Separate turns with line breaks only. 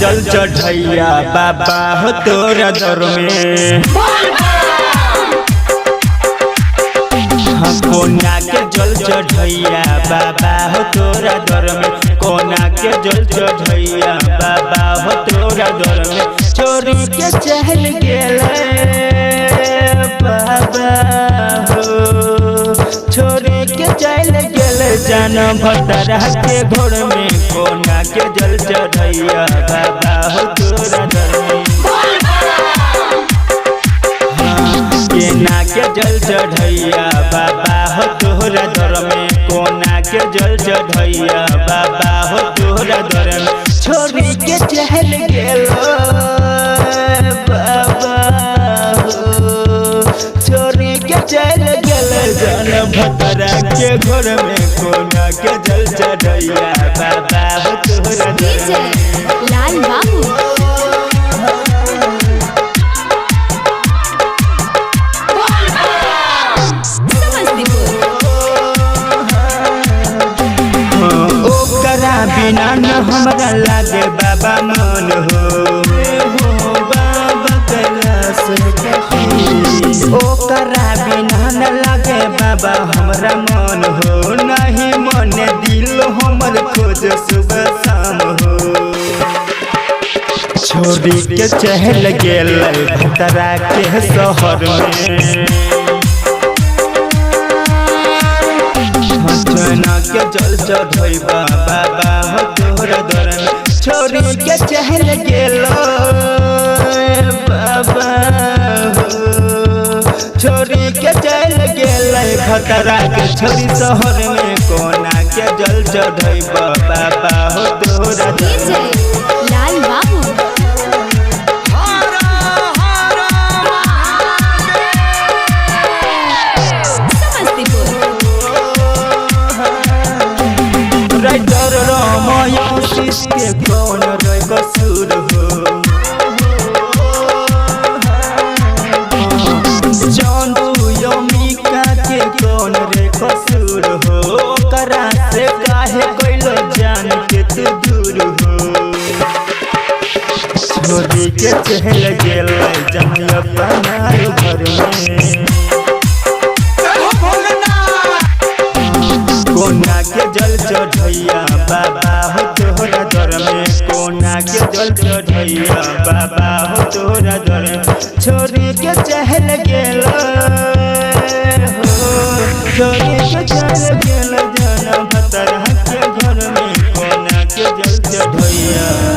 जल चढ़ैया बाबा हो तोरा दर में। कोना के जल चढ़ैया बाबा हो तोरा दर में। कोना के जल चढ़ैया बाबा हो तोरा दर में। चोरी के चहल गेले बाबा हो, छोरी के चल गेले जान भतरा के घोड़ में। कोना के जल चढ़ैया बाबा हो तोरा दर में। केना के जल चढ़ैया बाबा हो तोरा दर में। कोना के जल चढ़ैया बाबा हो तोरा दर में। छोरी के चहल गेलो बाबा हो, छोरी के चल गेल जन भतरा के घर में। कोना के जल चढ़ैया बाबा हो तोरा दर में।
लाल बाबू
बिना न हमरा लागे बाबा मन हो बाबा कैलाश ओकरा बिना न लागे बाबा हमरा मन हो। नहीं मन दिल हमर खोज सुबह शाम हो। छोरी के चहल गेल भतरा के शहर में। कोना के जल चढ़ैया बाबा हो तोरा दर में। छोरी के चहल गेलो बाबा हो, छोरी के चल गेलै भतरा के छोरी शहर में। कोना के जल चढ़ैया बाबा हो तोरा दर में।
लाल बाबू राइटर रामायण के कौन रे कसूर हो। चांदू यमिका के कौन रे कसूर हो। ओकरा से काहे कैलो जान के तू दूर हो। छोरी के चहल गेल जन अपना घर में। कोना के जल चढ़ैया बाबा हो तोरा दर में। कोना के जल चढ़ैया बाबा हो तोरा दर में। छोरी के चहल गेल हो, छोरी के चहल गेल जन भतरा के घर में। कोना के जल चढ़ैया।